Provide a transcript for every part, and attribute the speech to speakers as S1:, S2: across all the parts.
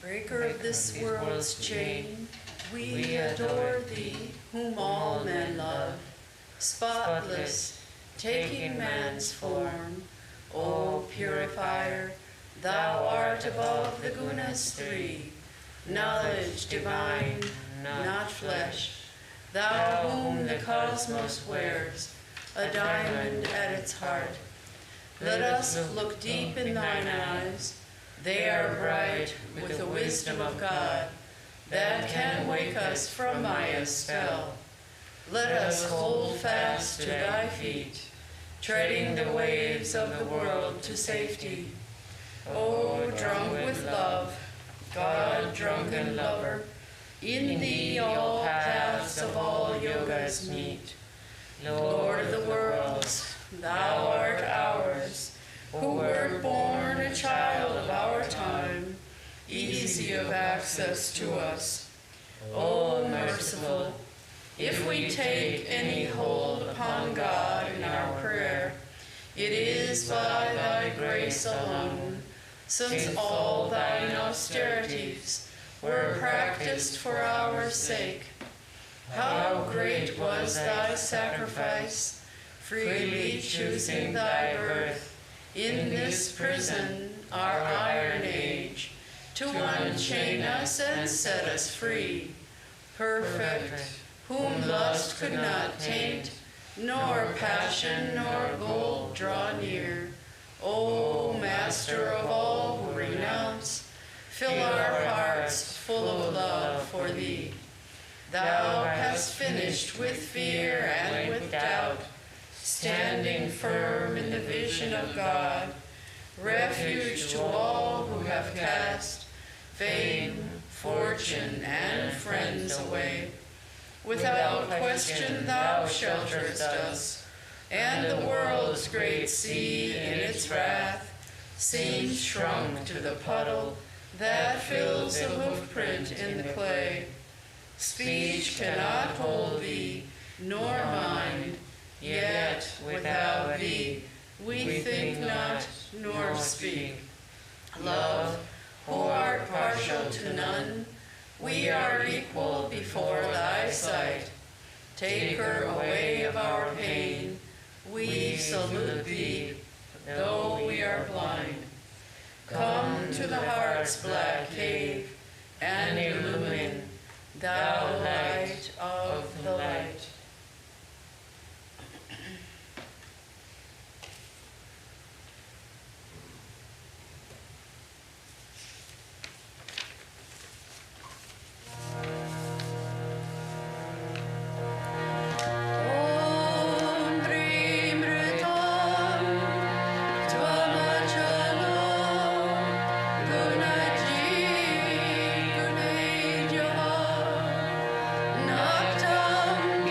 S1: Breaker of this world's chain, we adore thee, whom all men love, spotless, taking man's form. O purifier, thou art above the gunas three, knowledge divine, not flesh, thou whom the cosmos wears, a diamond at its heart. Let us look deep in thine eyes. They are bright with the wisdom of God that can wake us from Maya's spell. Let us hold fast to thy feet, treading the waves of the world to safety. O drunk with love, God drunken lover, in thee all paths of all yogas meet. Lord of the worlds, thou art ours, who wert born a child of our time, easy of access to us. O merciful, if we take any hold upon God in our prayer, it is by thy grace alone, since all thine austerities were practiced for our sake. How great was thy sacrifice, freely choosing thy birth in this prison, our iron age, to unchain us and set us free. Perfect, whom lust could not taint, nor passion nor gold draw near. O Master of all who renounce, fill our hearts full of love for thee. Thou hast finished with fear and with doubt, standing firm in the vision of God, refuge to all who have cast fame, fortune, and friends away. Without question thou shelterest us, and the world's great sea in its wrath seems shrunk to the puddle that fills the hoofprint in the clay. Speech cannot hold thee, nor mind, yet without thee we think not, nor speak. Love, who art partial to none, we are equal before thy sight. Taker away of our pain, we salute thee, though we are blind. Come to the heart's black cave and illumine, thou light of the light.
S2: Naktam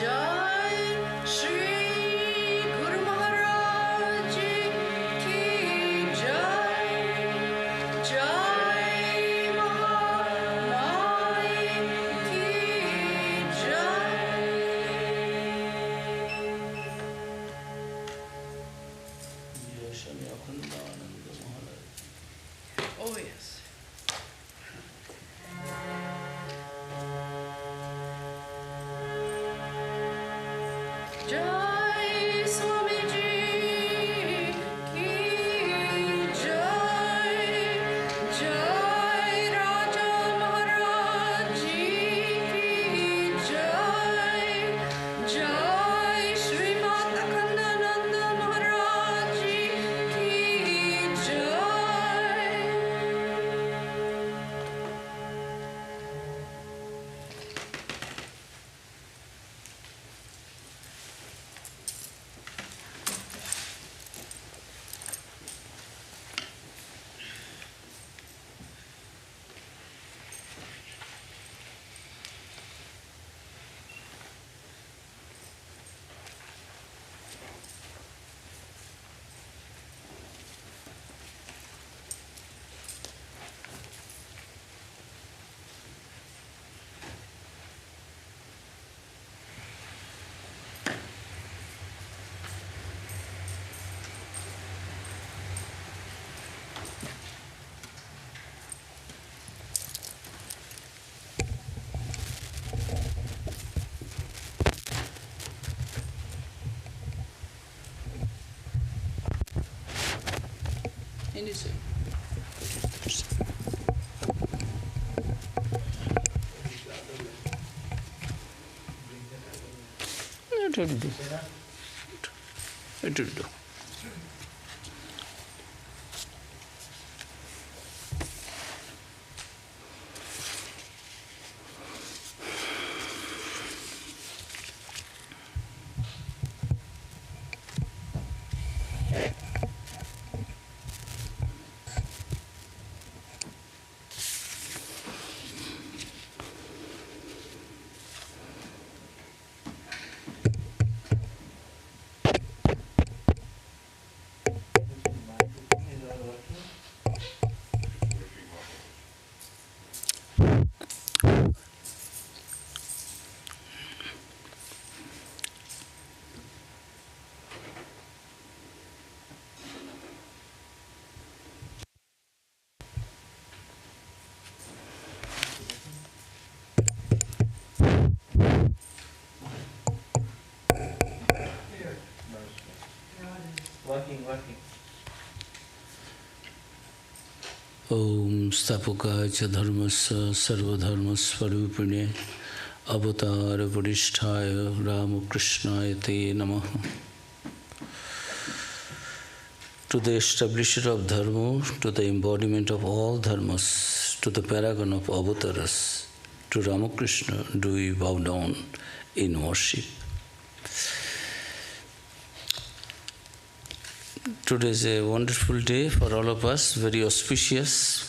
S1: Jai Shri Guru Maharaj Ki Jai. Jai Mahamai Ki Jai. Oh yes. Jai Swamiji Ki Jai. Jai Raja Maharaj Ki Jai. Jai Shri Mata Kandananda Maharaj Ki Jai. Anything. It will do. It will do.
S2: Working.
S3: Om Stapukaya Dharmasya Sarvadharmasvarupine Avatara Varisthaya Ramakrishnaya Te Namaha. To the establisher of Dharma, to the embodiment of all Dharmas, to the paragon of avatars, to Ramakrishna do we bow down in worship. Today is a wonderful day for all of us, very auspicious.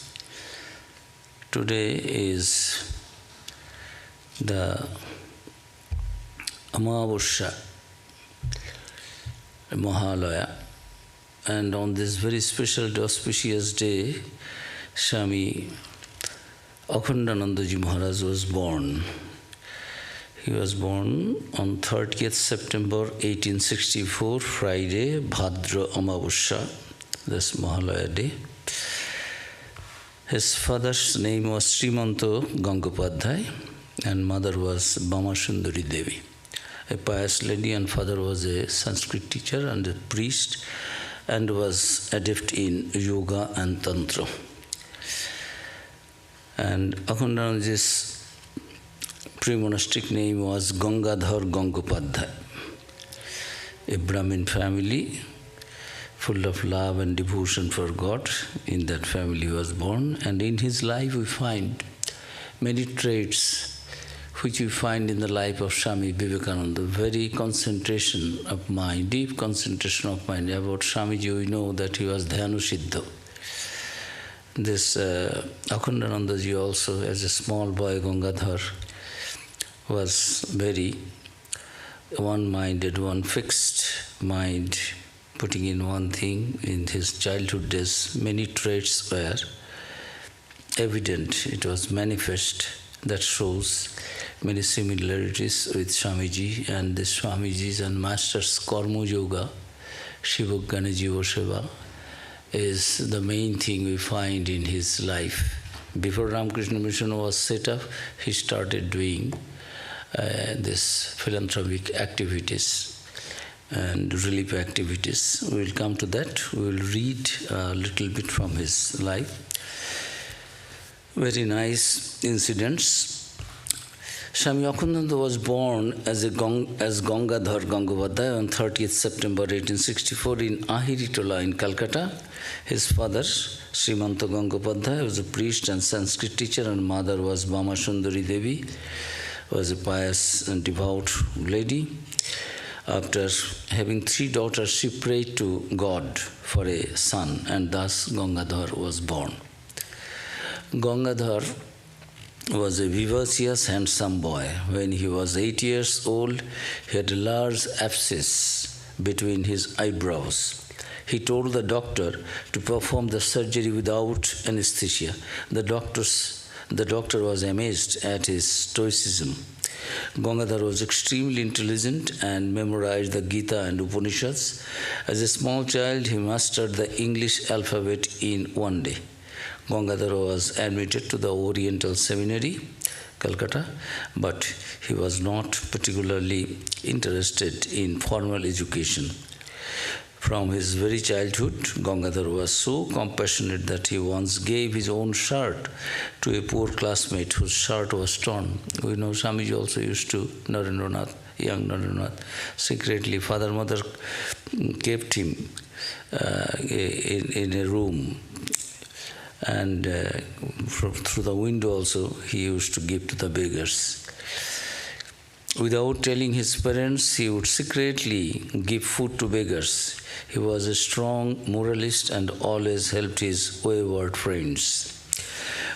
S3: Today is the Amavasya, Mahalaya, and on this very special auspicious day, Swami Akhandanandaji Maharaj was born. He was born on 30th September 1864, Friday, Bhadra Amavasya, this Mahalaya day. His father's name was Srimanto Gangopadhyay and mother was Bama Sundari Devi, a pious lady, and father was a Sanskrit teacher and a priest and was adept in yoga and tantra. And Akhandanandaji's pre-monastic name was Gangadhar Gangopadhyay, a Brahmin family full of love and devotion for God. In that family he was born, and in his life we find many traits which we find in the life of Swami Vivekananda. Very concentration of mind, deep concentration of mind. About Swamiji we know that he was Dhyanu Siddha. This Akhandanandaji also, as a small boy, Gangadhar, was very one-minded, one fixed mind, putting in one thing. In his childhood days, many traits were evident, it was manifest, that shows many similarities with Swamiji and the Swamiji's and Master's Karma Yoga, Shivogana Jiva Seva, is the main thing we find in his life. Before Ramakrishna Mission was set up, he started doing this philanthropic activities and relief activities. We will come to that. We will read a little bit from his life. Very nice incidents. Swami Akhandananda was born as Gangadhar Gangopadhyay on 30th September 1864 in Ahiri Tola in Calcutta. His father, Srimanta Gangopadhyay, was a priest and Sanskrit teacher, and mother was Bama Sundari Devi, was a pious and devout lady. After having 3 daughters, she prayed to God for a son, and thus Gangadhar was born. Gangadhar was a vivacious, handsome boy. When he was 8 years old, he had a large abscess between his eyebrows. He told the doctor to perform the surgery without anesthesia. The doctor was amazed at his stoicism. Gangadhar was extremely intelligent and memorized the Gita and Upanishads. As a small child, he mastered the English alphabet in one day. Gangadhar was admitted to the Oriental Seminary, Calcutta, but he was not particularly interested in formal education. From his very childhood, Gangadhar was so compassionate that he once gave his own shirt to a poor classmate whose shirt was torn. We know Swamiji also used to, young Narendranath, secretly, father-mother kept him in a room, and through the window also he used to give to the beggars. Without telling his parents, he would secretly give food to beggars. He was a strong moralist and always helped his wayward friends.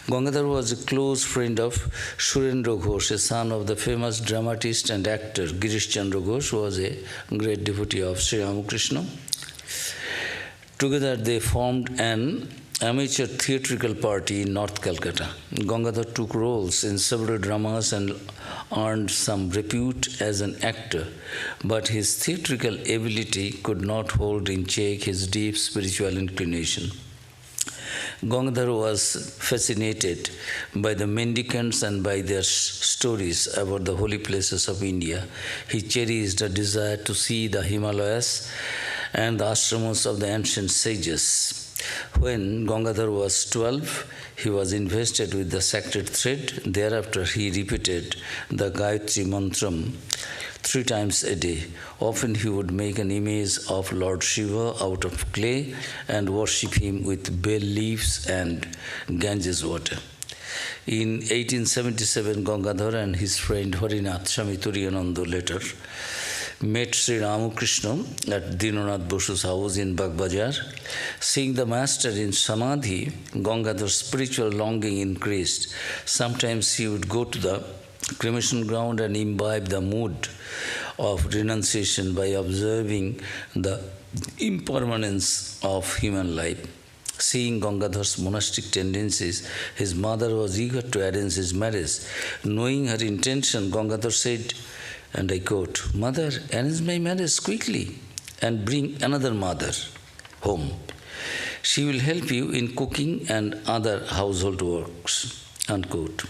S3: Gangadhar was a close friend of Surendra Ghosh, a son of the famous dramatist and actor Girish Chandra Ghosh, who was a great devotee of Sri Ramakrishna. Together they formed an amateur theatrical party in North Calcutta. Gangadhar took roles in several dramas and earned some repute as an actor, but his theatrical ability could not hold in check his deep spiritual inclination. Gangadhar was fascinated by the mendicants and by their stories about the holy places of India. He cherished a desire to see the Himalayas and the ashrams of the ancient sages. When Gangadhar was 12, he was invested with the sacred thread. Thereafter, he repeated the Gayatri Mantram 3 times a day. Often he would make an image of Lord Shiva out of clay and worship him with bell leaves and Ganges water. In 1877, Gangadhar and his friend Harinath Swami Turiyananda later met Sri Ramakrishna at Dinanath Bosu's house in Bagbazar. Seeing the master in Samadhi, Gangadhar's spiritual longing increased. Sometimes he would go to the cremation ground and imbibe the mood of renunciation by observing the impermanence of human life. Seeing Gangadhar's monastic tendencies, his mother was eager to arrange his marriage. Knowing her intention, Gangadhar said, and I quote, "Mother, arrange my marriage quickly and bring another mother home. She will help you in cooking and other household works." Unquote.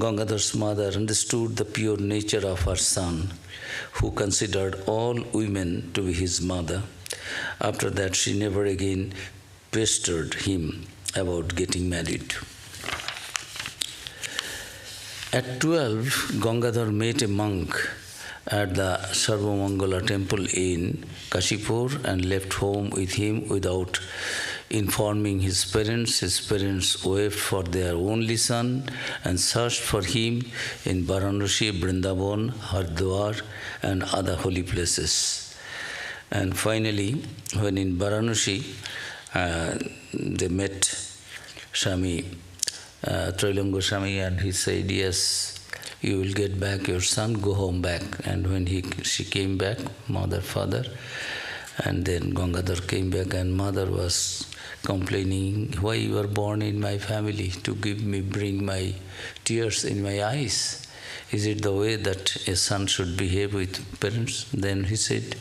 S3: Gangadhar's mother understood the pure nature of her son, who considered all women to be his mother. After that, she never again pestered him about getting married. At 12, Gangadhar met a monk at the Sarvamangala temple in Kashipur and left home with him without informing his parents. His parents wept for their only son and searched for him in Varanasi, Vrindavan, Haridwar, and other holy places. And finally, when in Varanasi, they met Swami Trailanga Swami, and he said, "Yes, you will get back your son, go home back. And when she came back, mother, father, and then Gangadhar came back and mother was complaining, why you were born in my family to bring my tears in my eyes? Is it the way that a son should behave with parents? Then he said,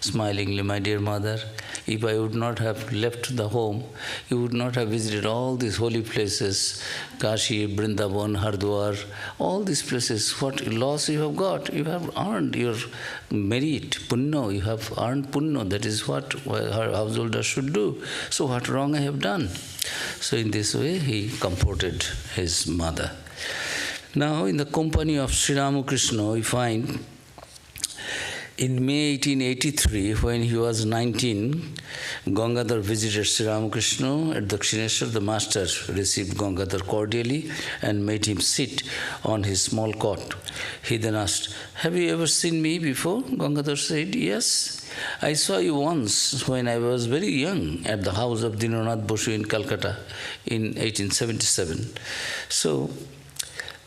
S3: smilingly, my dear mother, if I would not have left the home, you would not have visited all these holy places, Kashi, Vrindavan, Hardwar, all these places. What loss you have got? You have earned your merit, punno, you have earned punno. That is what her householder should do. So what wrong I have done? So in this way, he comforted his mother. Now, in the company of Sri Ramakrishna, we find in May 1883, when he was 19, Gangadhar visited Sri Ramakrishna at Dakshineshwar. The master received Gangadhar cordially and made him sit on his small cot. He then asked, have you ever seen me before? Gangadhar said, yes. I saw you once when I was very young at the house of Dinanath Bosu in Calcutta in 1877. So,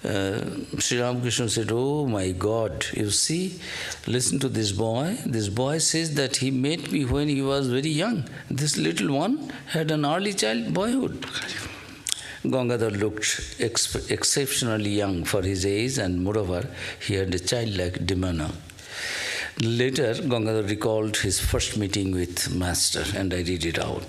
S3: Sri Ramakrishna said, oh my God, you see, listen to this boy. This boy says that he met me when he was very young. This little one had an early boyhood. Gangadhar looked exceptionally young for his age, and moreover, he had a childlike demeanor. Later, Gangadhar recalled his first meeting with Master, and I read it out.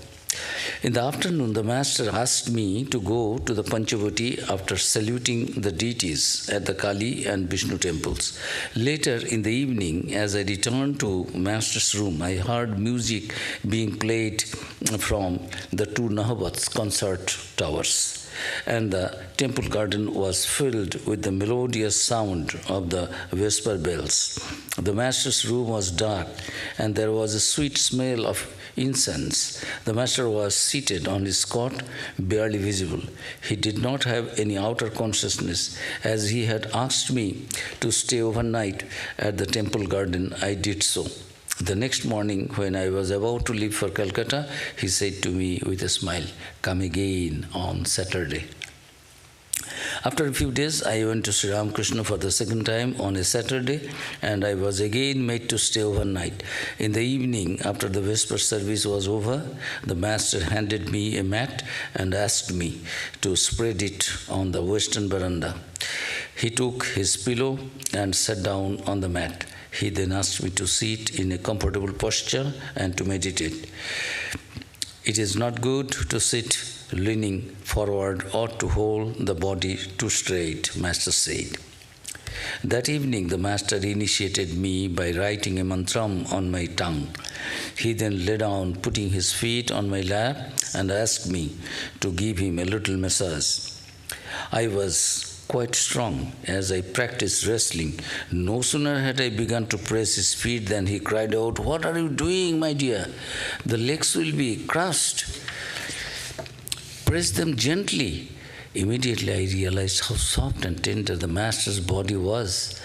S3: In the afternoon, the master asked me to go to the Panchavati after saluting the deities at the Kali and Vishnu temples. Later in the evening, as I returned to master's room, I heard music being played from the two Nahabats concert towers, and the temple garden was filled with the melodious sound of the vesper bells. The master's room was dark, and there was a sweet smell of incense. The master was seated on his cot, barely visible. He did not have any outer consciousness. As he had asked me to stay overnight at the temple garden, I did so. The next morning, when I was about to leave for Calcutta, he said to me with a smile, come again on Saturday. After a few days, I went to Sri Ramakrishna for the second time on a Saturday, and I was again made to stay overnight. In the evening, after the Vesper service was over, the master handed me a mat and asked me to spread it on the western veranda. He took his pillow and sat down on the mat. He then asked me to sit in a comfortable posture and to meditate. It is not good to sit leaning forward or to hold the body too straight, Master said. That evening, the Master initiated me by writing a mantram on my tongue. He then lay down, putting his feet on my lap, and asked me to give him a little massage. I was quite strong as I practiced wrestling. No sooner had I begun to press his feet than he cried out, what are you doing, my dear? The legs will be crushed. Press them gently. Immediately I realized how soft and tender the master's body was,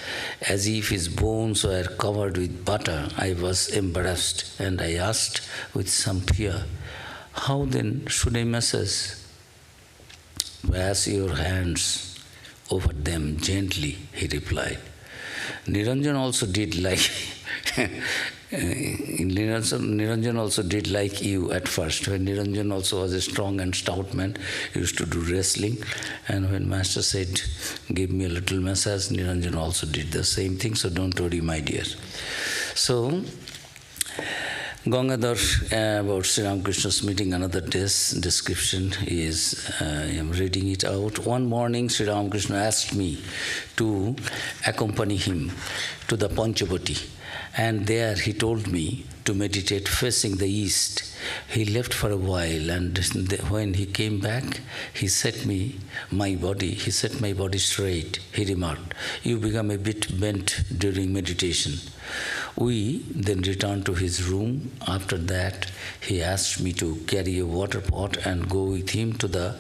S3: as if his bones were covered with butter. I was embarrassed, and I asked with some fear, how then should I massage? Pass your hands over them gently, he replied. Niranjan also did like Niranjan also did like you at first. When Niranjan also was a strong and stout man, he used to do wrestling. And when Master said, give me a little massage, Niranjan also did the same thing. So don't worry, my dear. So, Gangadhar, about Sri Ramakrishna's meeting, another description is, I am reading it out. One morning, Sri Ramakrishna asked me to accompany him to the Panchavati. And there he told me to meditate facing the east. He left for a while, and when he came back, he set my body straight. He remarked, you become a bit bent during meditation. We then returned to his room. After that, he asked me to carry a water pot and go with him to the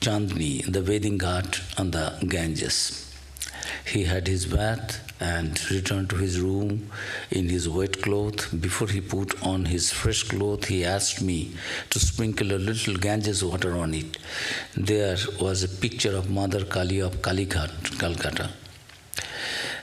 S3: Chandni, the bathing ghat on the Ganges. He had his bath and returned to his room in his wet cloth. Before he put on his fresh cloth, he asked me to sprinkle a little Ganges water on it. There was a picture of Mother Kali of Kalighat, Calcutta.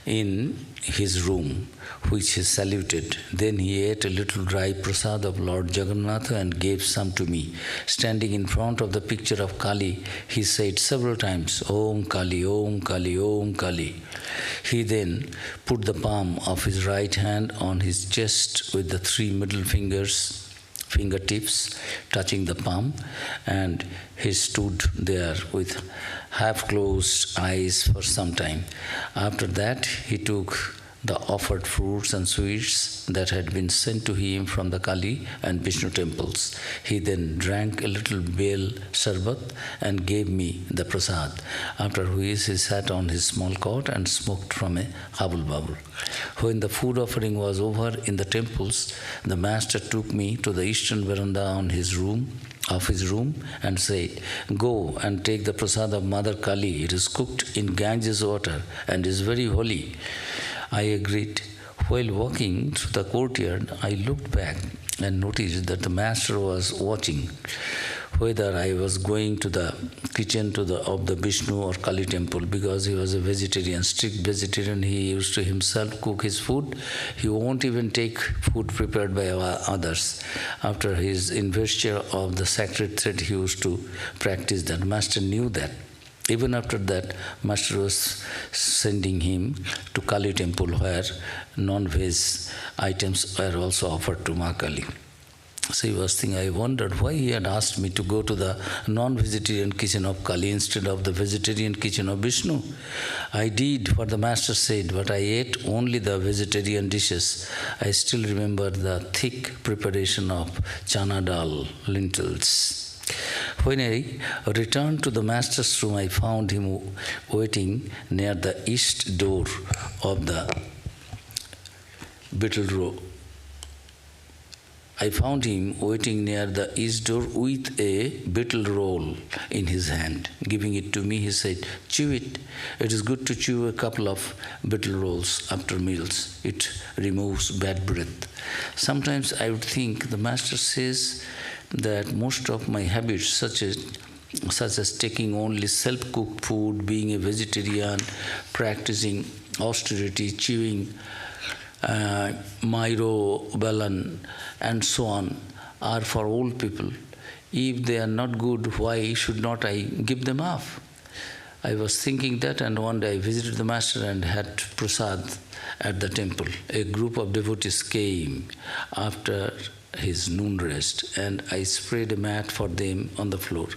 S3: in his room, which he saluted. Then he ate a little dry prasad of Lord Jagannath and gave some to me. Standing in front of the picture of Kali, he said several times, Om Kali, Om Kali, Om Kali. He then put the palm of his right hand on his chest with the three middle fingertips touching the palm, and he stood there with half-closed eyes for some time. After that, he took the offered fruits and sweets that had been sent to him from the Kali and Vishnu temples. He then drank a little bale sharbat and gave me the prasad, after which he sat on his small cot and smoked from a habul-babul. When the food offering was over in the temples, the master took me to the eastern veranda of his room and said, Go and take the prasad of Mother Kali. It is cooked in Ganges water and is very holy. I agreed. While walking through the courtyard, I looked back and noticed that the master was watching whether I was going to the kitchen of the Vishnu or Kali temple, because he was a vegetarian, strict vegetarian. He used to himself cook his food. He won't even take food prepared by others. After his investiture of the sacred thread, he used to practice that. Master knew that. Even after that, Master was sending him to Kali temple, where non-veg items were also offered to Ma Kali. So he was thinking, I wondered why he had asked me to go to the non-vegetarian kitchen of Kali instead of the vegetarian kitchen of Vishnu. I did what the master said, but I ate only the vegetarian dishes. I still remember the thick preparation of chana dal, lentils. When I returned to the master's room, I found him waiting near the east door of the beetle row. I found him waiting near the east door with a beetle roll in his hand. Giving it to me, he said, Chew it. It is good to chew a couple of beetle rolls after meals. It removes bad breath. Sometimes I would think the master says that most of my habits, such as taking only self-cooked food, being a vegetarian, practicing austerity, chewing Myro, Balan, and so on, are for old people. If they are not good, why should not I give them up? I was thinking that, and one day I visited the master and had prasad at the temple. A group of devotees came after his noon rest, and I spread a mat for them on the floor.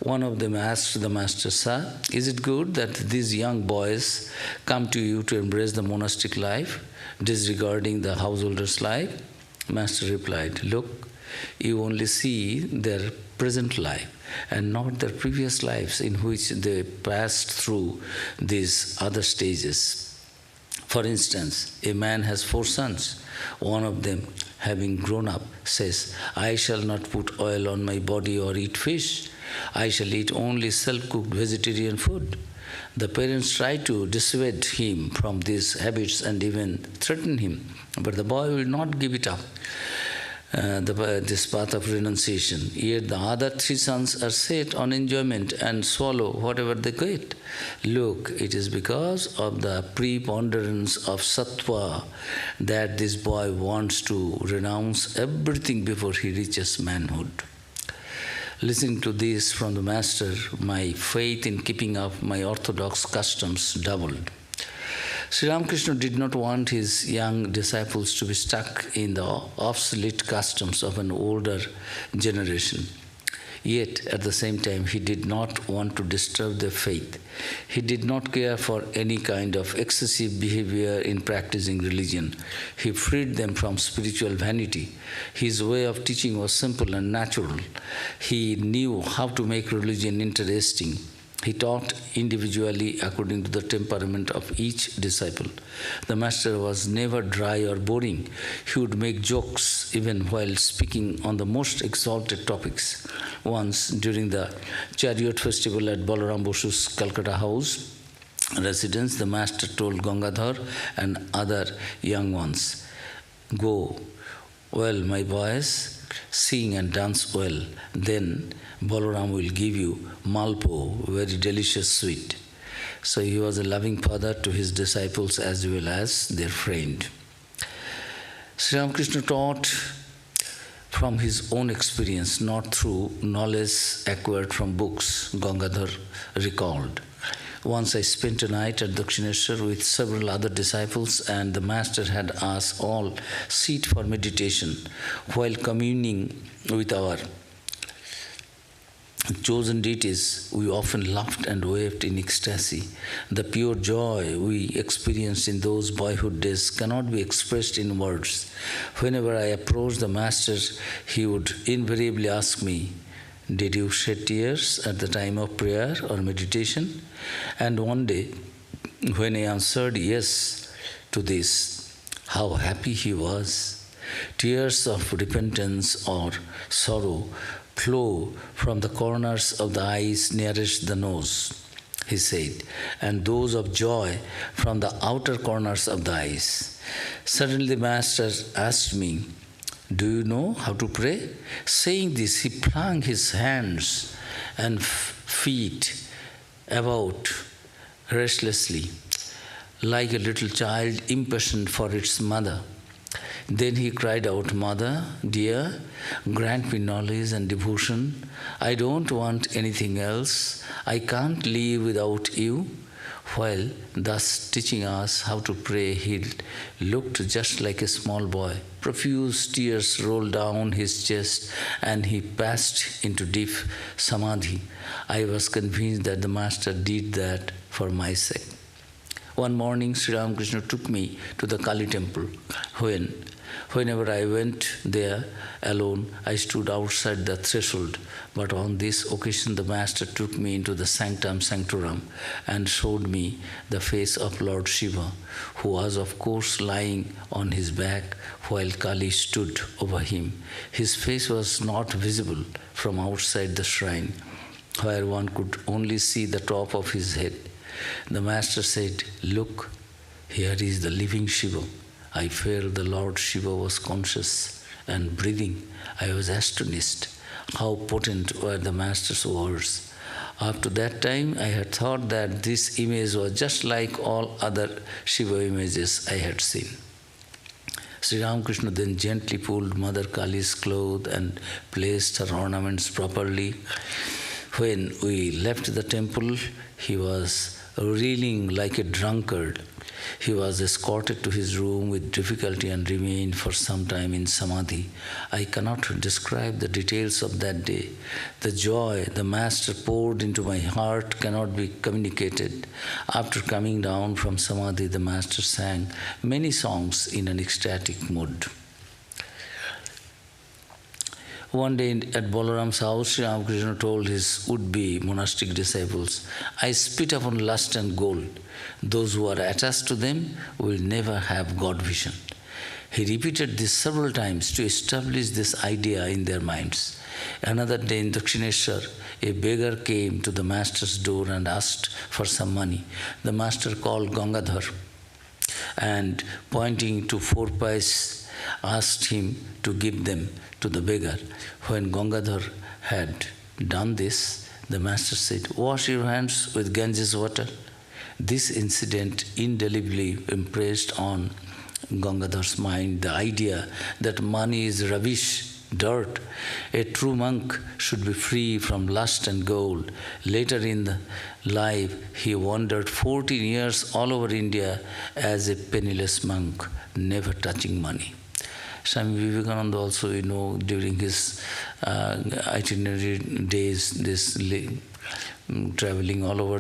S3: One of them asked the master, Sir, is it good that these young boys come to you to embrace the monastic life, disregarding the householder's life? Master replied, Look, you only see their present life and not their previous lives in which they passed through these other stages. For instance, a man has 4 sons. One of them, having grown up, says, I shall not put oil on my body or eat fish. I shall eat only self-cooked vegetarian food. The parents try to dissuade him from these habits and even threaten him, but the boy will not give it up. This path of renunciation. Yet the other 3 sons are set on enjoyment and swallow whatever they get. Look, it is because of the preponderance of sattva that this boy wants to renounce everything before he reaches manhood. Listening to this from the master, my faith in keeping up my orthodox customs doubled. Sri Ramakrishna did not want his young disciples to be stuck in the obsolete customs of an older generation. Yet, at the same time, he did not want to disturb their faith. He did not care for any kind of excessive behavior in practicing religion. He freed them from spiritual vanity. His way of teaching was simple and natural. He knew how to make religion interesting. He taught individually according to the temperament of each disciple. The master was never dry or boring. He would make jokes even while speaking on the most exalted topics. Once, during the chariot festival at Balaram Bosu's Calcutta house residence, the master told Gangadhar and other young ones, Go, well, my boys, sing and dance well, then Balaram will give you malpo, very delicious sweet. So he was a loving father to his disciples as well as their friend. Sri Ramakrishna taught from his own experience, not through knowledge acquired from books, Gangadhar recalled. Once I spent a night at Dakshineshwar with several other disciples, and the master had us all sit for meditation while communing with our chosen deities. We often laughed and wept in ecstasy. The pure joy we experienced in those boyhood days cannot be expressed in words. Whenever I approached the master, he would invariably ask me, "Did you shed tears at the time of prayer or meditation?" And one day, when I answered yes to this, how happy he was. Tears of repentance or sorrow flow from the corners of the eyes nearest the nose, he said, and those of joy from the outer corners of the eyes. Suddenly the master asked me, "Do you know how to pray?" Saying this, he flung his hands and feet about restlessly, like a little child impatient for its mother. Then he cried out, "Mother, dear, grant me knowledge and devotion. I don't want anything else. I can't live without you." While thus teaching us how to pray, he looked just like a small boy. Profuse tears rolled down his chest and he passed into deep samadhi. I was convinced that the master did that for my sake. One morning, Sri Ramakrishna took me to the Kali temple. Whenever I went there alone, I stood outside the threshold. But on this occasion, the master took me into the sanctum sanctorum and showed me the face of Lord Shiva, who was of course lying on his back while Kali stood over him. His face was not visible from outside the shrine, where one could only see the top of his head. The master said, "Look, here is the living Shiva." I felt the Lord Shiva was conscious and breathing. I was astonished. How potent were the master's words. Up to that time, I had thought that this image was just like all other Shiva images I had seen. Sri Ramakrishna then gently pulled Mother Kali's clothes and placed her ornaments properly. When we left the temple, he was reeling like a drunkard. He was escorted to his room with difficulty and remained for some time in samadhi. I cannot describe the details of that day. The joy the master poured into my heart cannot be communicated. After coming down from samadhi, the master sang many songs in an ecstatic mood. One day at Balaram's house, Sri Ramakrishna told his would-be monastic disciples, "I spit upon lust and gold. Those who are attached to them will never have God vision." He repeated this several times to establish this idea in their minds. Another day in Dakshineshwar, a beggar came to the master's door and asked for some money. The master called Gangadhar and, pointing to 4 pies, asked him to give them to the beggar. When Gangadhar had done this, the master said, "Wash your hands with Ganges water." This incident indelibly impressed on Gangadhar's mind the idea that money is rubbish, dirt. A true monk should be free from lust and gold. Later in the life, he wandered 14 years all over India as a penniless monk, never touching money. Swami Vivekananda also, during his itinerary days, traveling all over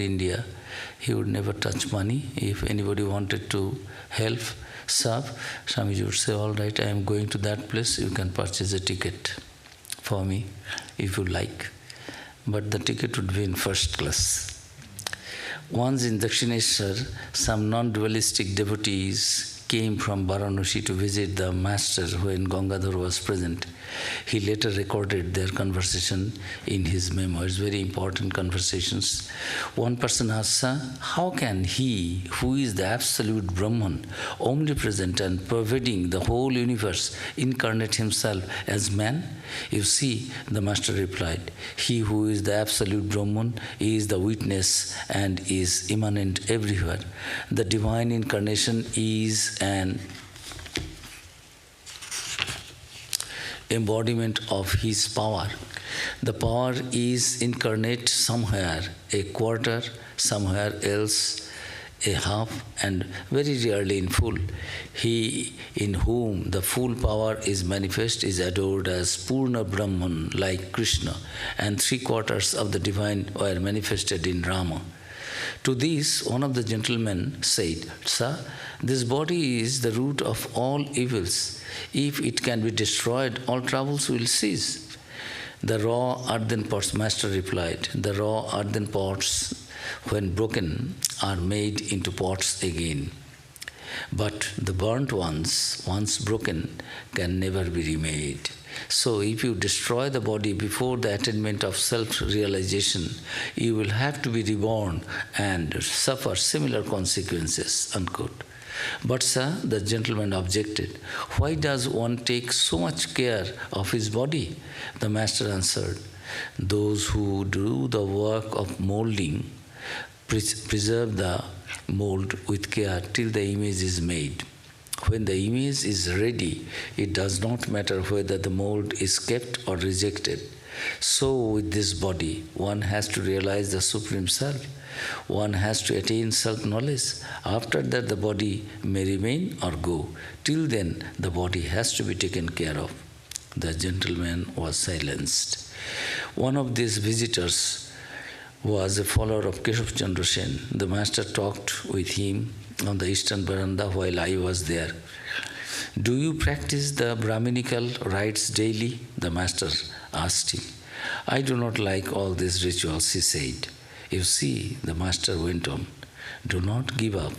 S3: India, he would never touch money. If anybody wanted to help, serve, Swamiji would say, "All right, I am going to that place, you can purchase a ticket for me if you like." But the ticket would be in first class. Once in Dakshineshwar, some non-dualistic devotees came from Varanasi to visit the master when Gangadhar was present. He later recorded their conversation in his memoirs, very important conversations. One person asked, "Sir, how can he, who is the absolute Brahman, omnipresent and pervading the whole universe, incarnate himself as man?" "You see," the master replied, "he who is the absolute Brahman is the witness and is immanent everywhere. The divine incarnation is an embodiment of his power. The power is incarnate somewhere, a quarter, somewhere else, a half, and very rarely in full. He in whom the full power is manifest is adored as Purna Brahman, like Krishna, and 3/4 of the divine were manifested in Rama." To this, one of the gentlemen said, "Sir, this body is the root of all evils. If it can be destroyed, all troubles will cease." "The raw earthen pots," Master replied, "the raw earthen pots, when broken, are made into pots again. But the burnt ones, once broken, can never be remade. So if you destroy the body before the attainment of self-realization, you will have to be reborn and suffer similar consequences." Unquote. "But sir," the gentleman objected, "why does one take so much care of his body?" The master answered, "Those who do the work of molding preserve the mold with care till the image is made. When the image is ready, it does not matter whether the mold is kept or rejected. So with this body, one has to realize the Supreme Self. One has to attain self-knowledge. After that, the body may remain or go. Till then, the body has to be taken care of." The gentleman was silenced. One of these visitors was a follower of Keshav Chandra Sen. The master talked with him on the eastern veranda while I was there. "Do you practice the Brahminical rites daily?" the master asked him. "I do not like all these rituals," he said. "You see," the master went on, "do not give up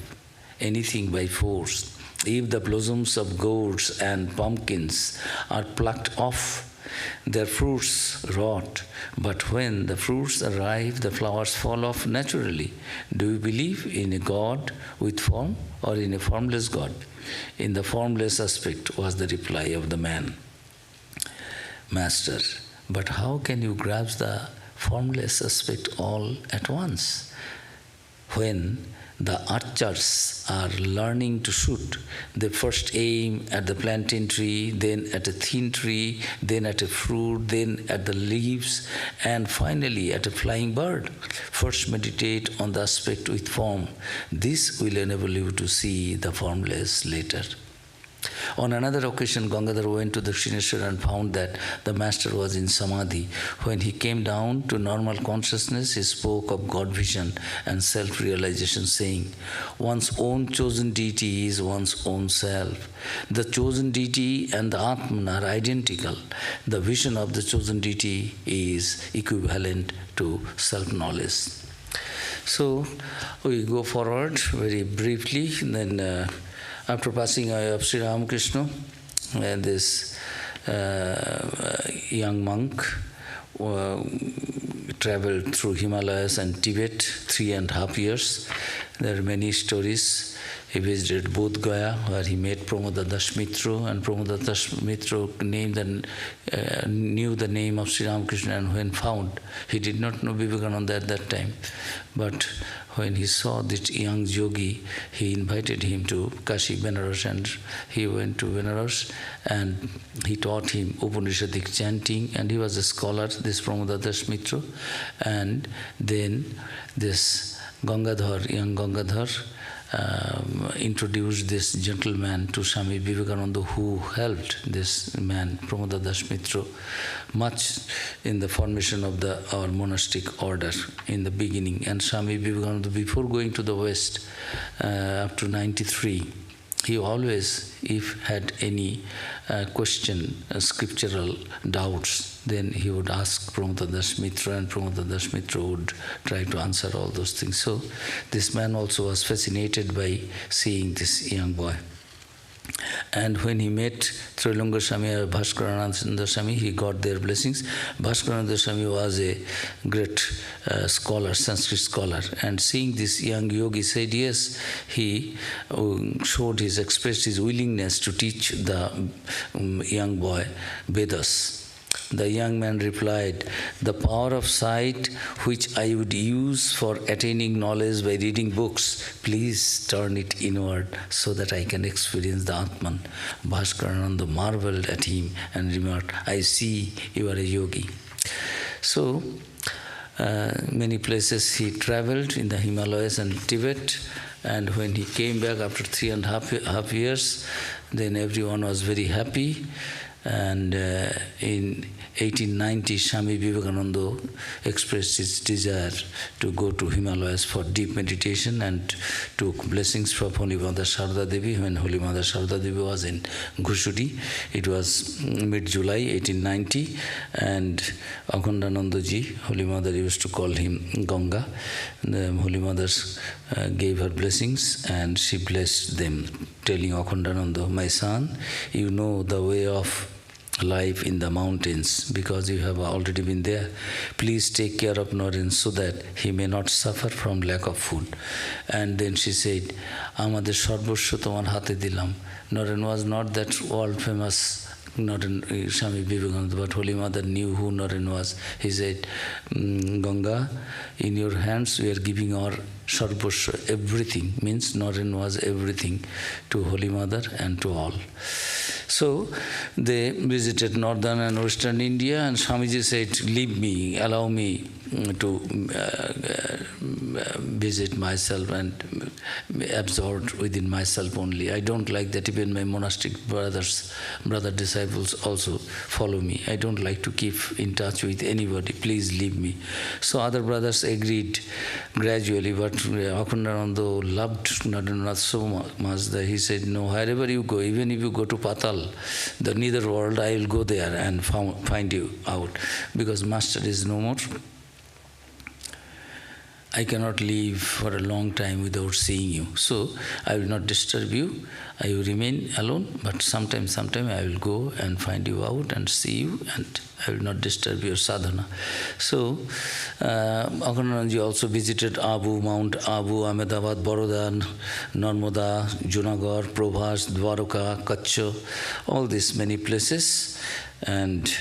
S3: anything by force. If the blossoms of gourds and pumpkins are plucked off, their fruits rot, but when the fruits arrive, the flowers fall off naturally. Do you believe in a God with form or in a formless God?" "In the formless aspect," was the reply of the man. "Master, but how can you grasp the formless aspect all at once? When the archers are learning to shoot, they first aim at the plantain tree, then at a thin tree, then at a fruit, then at the leaves, and finally at a flying bird. First meditate on the aspect with form. This will enable you to see the formless later." On another occasion, Gangadhar went to the Dakshineshwar and found that the master was in Samadhi. When he came down to normal consciousness, he spoke of God vision and self-realization, saying, "One's own chosen deity is one's own self. The chosen deity and the Atman are identical. The vision of the chosen deity is equivalent to self-knowledge." So we go forward very briefly, then after passing away of Sri Ramakrishna, this young monk traveled through Himalayas and Tibet 3.5 years. There are many stories. He visited Bodh Gaya, where he met Pramoda Dasmitro, and Pramoda Dasmitro knew the name of Sri Ramakrishna, and when found, he did not know Vivekananda at that time. But when he saw this young yogi, he invited him to Kashi, Benares, and he went to Benares, and he taught him Upanishadic chanting, and he was a scholar, this Pramoda Dasmitro. And then this Gangadhar, young Gangadhar, introduced this gentleman to Swami Vivekananda, who helped this man, Pramoda Dasmitro, much in the formation of our monastic order in the beginning. And Swami Vivekananda, before going to the West, up to 93, he always, if had any question, scriptural doubts, then he would ask Pramoda Dasmitro, and Pramoda Dasmitro would try to answer all those things. So this man also was fascinated by seeing this young boy. And when he met Trilunga Swami or Bhaskarananda Swami, he got their blessings. Bhaskarananda Swami was a great scholar, Sanskrit scholar. And seeing this young yogi said yes, he expressed his willingness to teach the young boy Vedas. The young man replied, "The power of sight which I would use for attaining knowledge by reading books, please turn it inward so that I can experience the Atman." Bhaskarananda marveled at him and remarked, "I see you are a yogi." So, many places he traveled in the Himalayas and Tibet, and when he came back after 3.5 years, then everyone was very happy. And in 1890, Swami Vivekananda expressed his desire to go to Himalayas for deep meditation and took blessings from Holy Mother Sharda Devi when Holy Mother Sharda Devi was in Gushudi. It was mid-July 1890, and Akhandanandaji, Holy Mother used to call him Ganga. The Holy Mother gave her blessings and she blessed them, telling Akhandananda, "My son, you know the way of life in the mountains because you have already been there. Please take care of Naren so that he may not suffer from lack of food." And then she said, "Amader Sarvosya tomar hate dilam." Naren was not that world famous Naren, Swami Vivekananda, but Holy Mother knew who Naren was. He said, "Ganga, in your hands we are giving our Sarvosya, everything." Means Naren was everything to Holy Mother and to all. So they visited northern and western India, and Swamiji said, "Leave me, allow me to visit myself and absorbed within myself only. I don't like that even my monastic brother disciples also follow me. I don't like to keep in touch with anybody. Please leave me." So other brothers agreed gradually, but Akhandananda loved Narendranath so much that he said, "No, wherever you go, even if you go to Patal, the nether world, I will go there and find you out, because Master is no more. I cannot live for a long time without seeing you. So I will not disturb you. I will remain alone, but sometime I will go and find you out and see you, and I will not disturb your sadhana." So Akhandanandaji also visited Mount Abu, Ahmedabad, Baroda, Narmada, Junagadh, Probhas, Dwaraka, Kutch, all these many places. And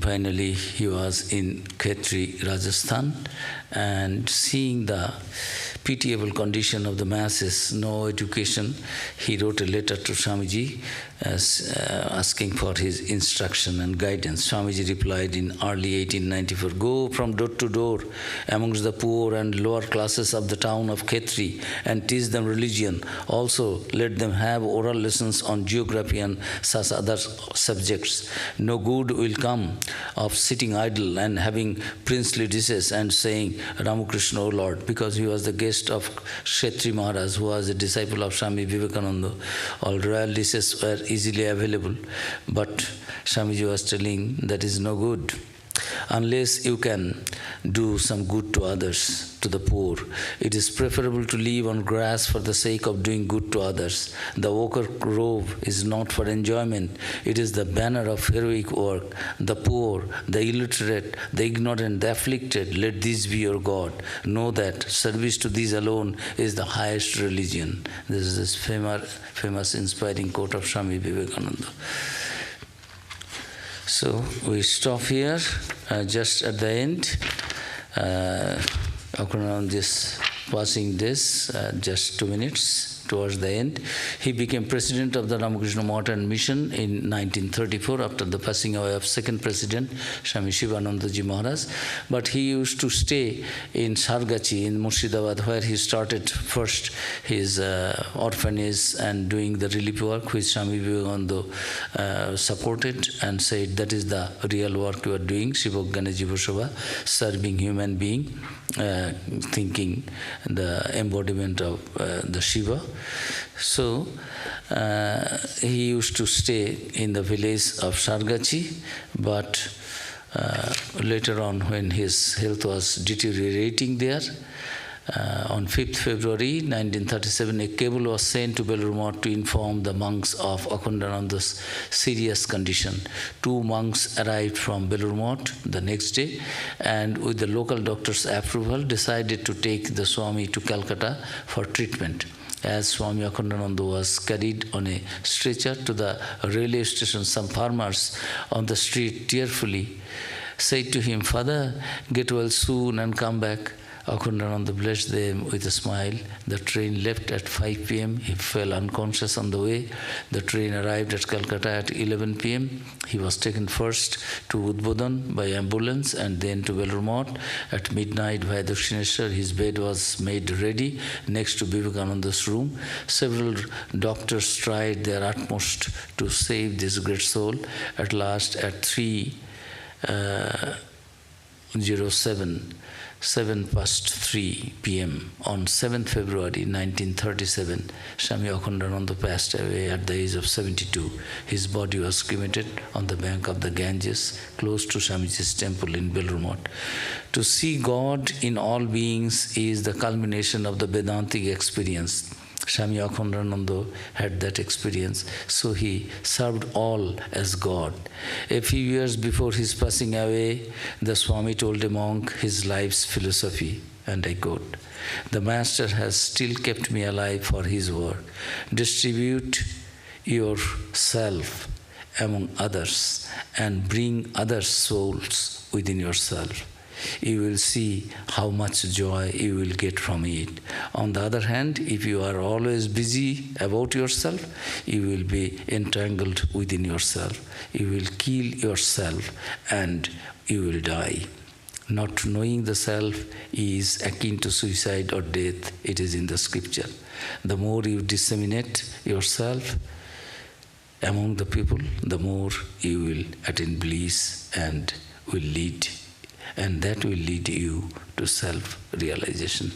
S3: finally, he was in Khetri, Rajasthan, and seeing the pitiable condition of the masses, no education, he wrote a letter to Swamiji asking for his instruction and guidance. Swamiji replied in early 1894, "Go from door to door amongst the poor and lower classes of the town of Khetri and teach them religion. Also, let them have oral lessons on geography and such other subjects. No good will come of sitting idle and having princely dishes and saying, 'Ramakrishna, O Lord,'" because he was the guest of Khetri Maharaj, who was a disciple of Swami Vivekananda. All royal dishes were easily available, but Swamiji was telling that is no good. Unless you can do some good to others, to the poor, it is preferable to live on grass for the sake of doing good to others. The ochre robe is not for enjoyment, it is the banner of heroic work. The poor, the illiterate, the ignorant, the afflicted, let these be your God. Know that service to these alone is the highest religion. This is this famous inspiring quote of Swami Vivekananda. So we stop here, just at the end. Just passing this, just 2 minutes towards the end. He became president of the Ramakrishna Math and Mission in 1934 after the passing away of second president, Swami Shivanandaji Maharaj. But he used to stay in Sargachi in Murshidabad, where he started first his orphanage and doing the relief work, which Swami Vivekananda supported and said, that is the real work you are doing, Shivogane Jivasava, serving human being, thinking the embodiment of the Shiva. So he used to stay in the village of Sargachi, but later on when his health was deteriorating there, On 5th February 1937, a cable was sent to Belur Math to inform the monks of Akhandananda's serious condition. 2 monks arrived from Belur Math the next day and with the local doctor's approval decided to take the Swami to Calcutta for treatment. As Swami Akhandananda was carried on a stretcher to the railway station, some farmers on the street tearfully said to him, "Father, get well soon and come back." Akhandananda blessed them with a smile. The train left at 5 p.m. He fell unconscious on the way. The train arrived at Calcutta at 11 p.m. He was taken first to Udbodhan by ambulance and then to Belur Math. At midnight via Dakshineshwar, his bed was made ready next to Vivekananda's room. Several doctors tried their utmost to save this great soul. At last, at 7:03 p.m. on 7th February 1937, Swami Akhandananda passed away at the age of 72. His body was cremated on the bank of the Ganges, close to Swamiji's temple in Belur Math. To see God in all beings is the culmination of the Vedantic experience. Swami Akhandananda had that experience, so he served all as God. A few years before his passing away, the Swami told a monk his life's philosophy, and I quote, "The Master has still kept me alive for his work. Distribute yourself among others and bring other souls within yourself. You will see how much joy you will get from it. On the other hand, if you are always busy about yourself, you will be entangled within yourself. You will kill yourself and you will die. Not knowing the self is akin to suicide or death. It is in the scripture. The more you disseminate yourself among the people, the more you will attain bliss and that will lead you to self-realization."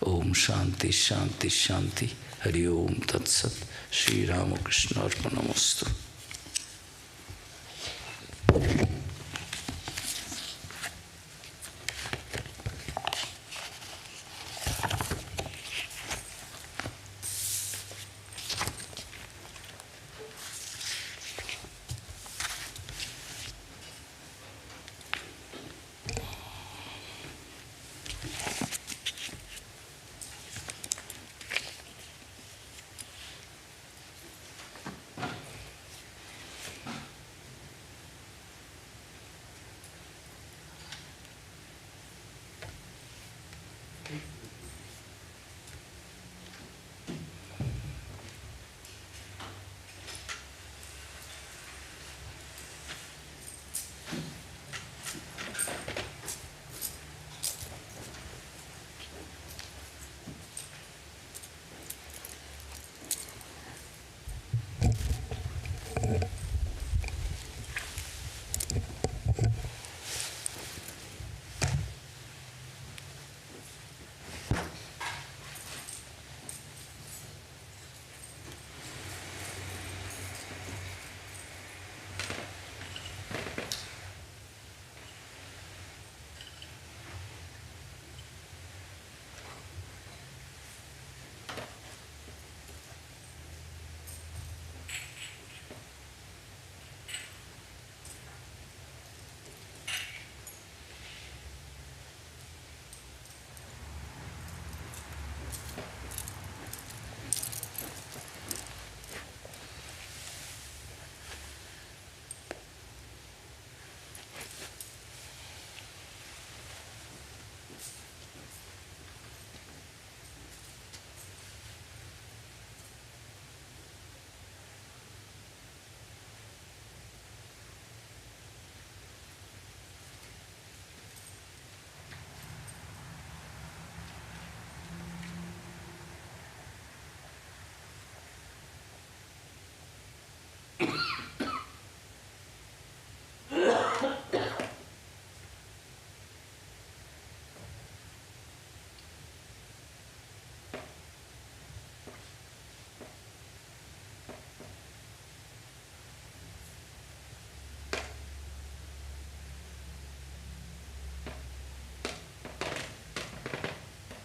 S3: Om Shanti Shanti Shanti. Hari Om Tat Sat. Shri Ramakrishna Arpanamastu.